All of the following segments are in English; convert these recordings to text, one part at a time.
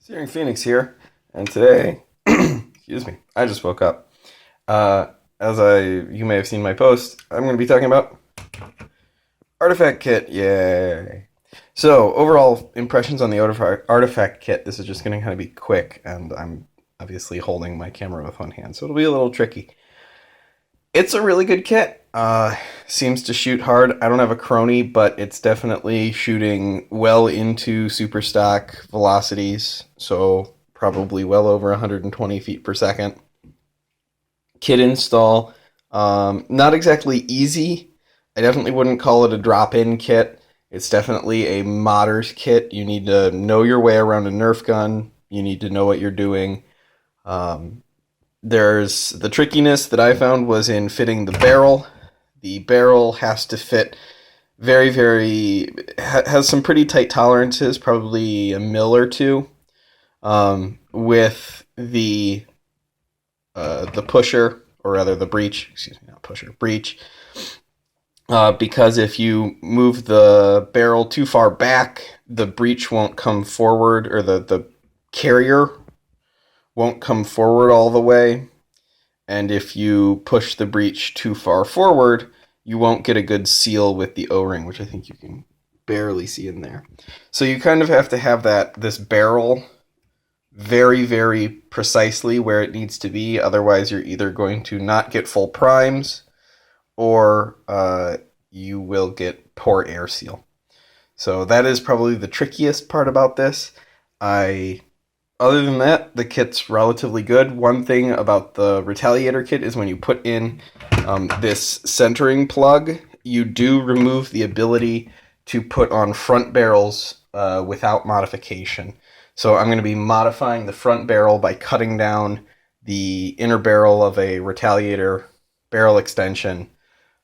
Searing Phoenix here, and today, excuse me, I just woke up. You may have seen my post, I'm going to be talking about Artifact Kit, yay! So, overall impressions on the Artifact Kit, this is just going to kind of be quick, and I'm obviously holding my camera with one hand, so it'll be a little tricky. It's a really good kit. Seems to shoot hard. I don't have a crony, but it's definitely shooting well into super stock velocities, so probably well over 120 feet per second. Kit install, not exactly easy. I definitely wouldn't call it a drop-in kit. It's definitely a modders kit. You need to know your way around a Nerf gun. You need to know what you're doing. There's the trickiness that I found was in fitting the barrel. The barrel has to fit has some pretty tight tolerances, probably a mil or two, with the pusher, or rather the breech, breech, because if you move the barrel too far back, the breech won't come forward, or the carrier won't come forward all the way, and if you push the breech too far forward, you won't get a good seal with the O-ring, which I think you can barely see in there. So you kind of have to have this barrel very, very precisely where it needs to be, otherwise you're either going to not get full primes, or you will get poor air seal. So that is probably the trickiest part about this. Other than that, the kit's relatively good. One thing about the Retaliator kit is when you put in this centering plug, you do remove the ability to put on front barrels without modification. So I'm going to be modifying the front barrel by cutting down the inner barrel of a Retaliator barrel extension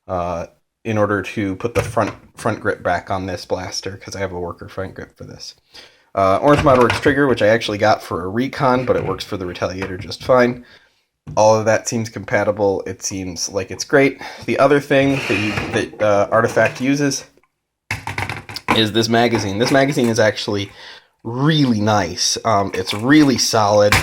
in order to put the front grip back on this blaster, because I have a worker front grip for this. Orange Modworks trigger, which I actually got for a recon, but it works for the Retaliator just fine. All of that seems compatible. It seems like it's great. The other thing that Artifact uses is this magazine. This magazine is actually really nice. It's really solid.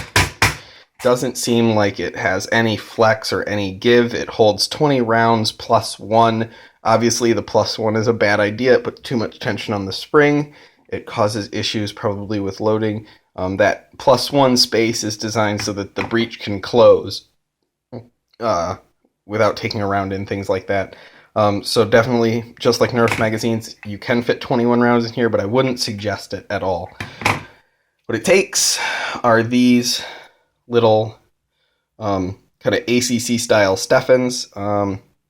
Doesn't seem like it has any flex or any give. It holds 20 rounds plus 1. Obviously, the plus 1 is a bad idea. It puts too much tension on the spring. It causes issues probably with loading. That plus 1 space is designed so that the breech can close without taking a round in, things like that. So definitely, just like Nerf magazines, you can fit 21 rounds in here, but I wouldn't suggest it at all. What it takes are these little kind of ACC style Steffens.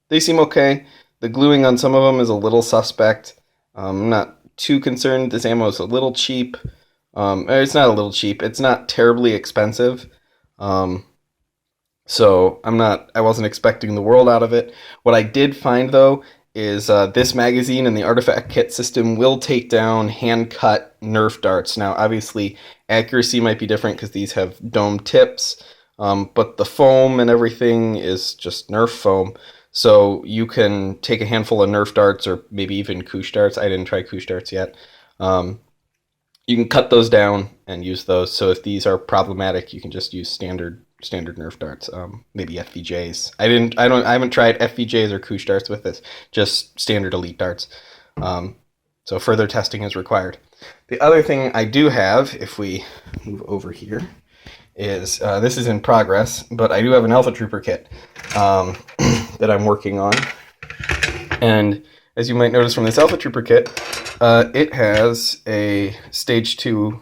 They seem okay. The gluing on some of them is a little suspect. I'm not too concerned. This ammo is a little cheap. It's not a little cheap. It's not terribly expensive. So I wasn't expecting the world out of it. What I did find, though, is this magazine and the Artifact Kit system will take down hand-cut Nerf darts. Now, obviously, accuracy might be different because these have dome tips, but the foam and everything is just Nerf foam. So you can take a handful of Nerf darts, or maybe even Koosh darts. I didn't try Koosh darts yet. You can cut those down and use those. So if these are problematic, you can just use standard Nerf darts, maybe FVJs. I haven't tried FVJs or Koosh darts with this. Just standard elite darts. So further testing is required. The other thing I do have, if we move over here, is this is in progress, but I do have an Alpha Trooper kit that I'm working on. And as you might notice from this Alpha Trooper kit, it has a Stage 2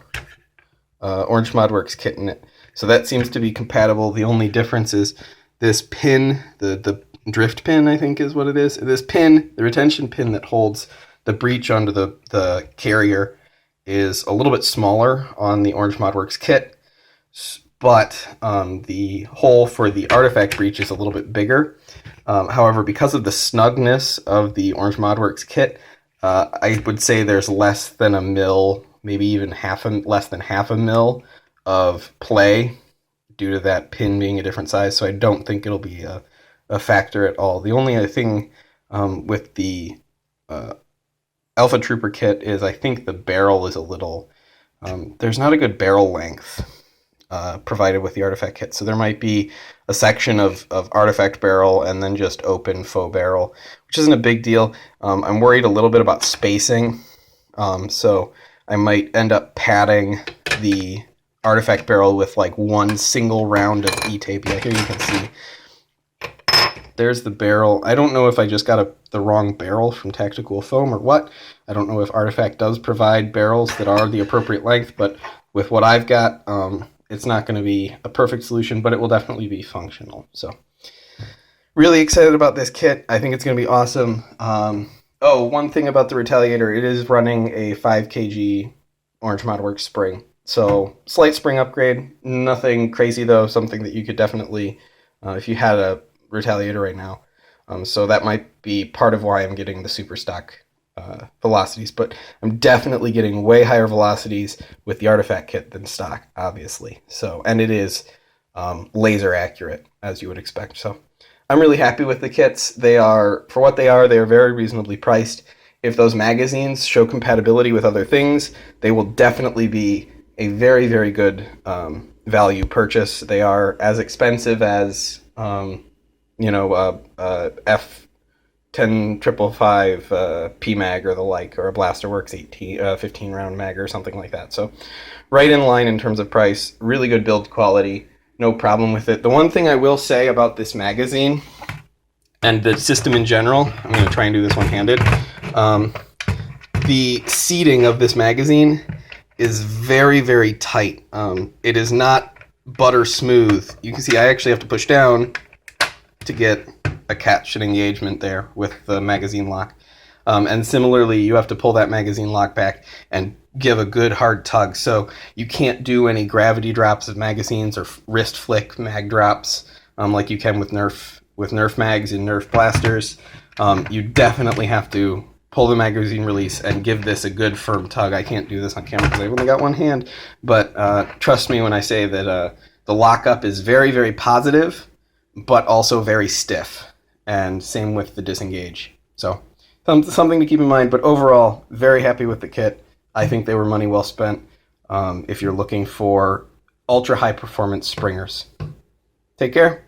Orange Modworks kit in it. So that seems to be compatible. The only difference is this pin, the drift pin, I think is what it is. This pin, the retention pin that holds the breech onto the carrier, is a little bit smaller on the Orange Modworks kit, but the hole for the Artifact Breech is a little bit bigger. However, because of the snugness of the Orange Modworks kit, I would say there's less than a mil, maybe even less than half a mil of play due to that pin being a different size, so I don't think it'll be a factor at all. The only other thing with the Alpha Trooper kit is I think the barrel is a little there's not a good barrel length provided with the Artifact kit. So there might be a section of Artifact barrel and then just open faux barrel, which isn't a big deal. I'm worried a little bit about spacing. So I might end up padding the Artifact barrel with like one single round of E-tape. Yeah, here you can see. There's the barrel. I don't know if I just got the wrong barrel from Tactical Foam or what. I don't know if Artifact does provide barrels that are the appropriate length, but with what I've got, it's not going to be a perfect solution, but it will definitely be functional. So really excited about this kit. I think it's going to be awesome. One thing about the Retaliator, it is running a 5 kg Orange Modworks spring. So slight spring upgrade, nothing crazy though, something that you could definitely, if you had a Retaliator right now. So that might be part of why I'm getting the super stock velocities, but I'm definitely getting way higher velocities with the Artifact kit than stock, obviously. So, and it is laser accurate, as you would expect. So I'm really happy with the kits. They are, for what they are very reasonably priced. If those magazines show compatibility with other things, they will definitely be a very, very good value purchase. They are as expensive as F10555 PMag or the like, or a Blasterworks 15 round mag or something like that. So right in line in terms of price, really good build quality, no problem with it. The one thing I will say about this magazine and the system in general, I'm going to try and do this one-handed, the seating of this magazine is very, very tight. It is not butter smooth. You can see I actually have to push down to get a catch and engagement there with the magazine lock. And similarly, you have to pull that magazine lock back and give a good hard tug. So you can't do any gravity drops of magazines or wrist flick mag drops like you can with Nerf mags and Nerf blasters. You definitely have to pull the magazine release and give this a good firm tug. I can't do this on camera because I've only got one hand, but trust me when I say that the lockup is very, very positive, but also very stiff. And same with the disengage. So something to keep in mind, but overall, very happy with the kit. I think they were money well spent if you're looking for ultra high performance springers. Take care.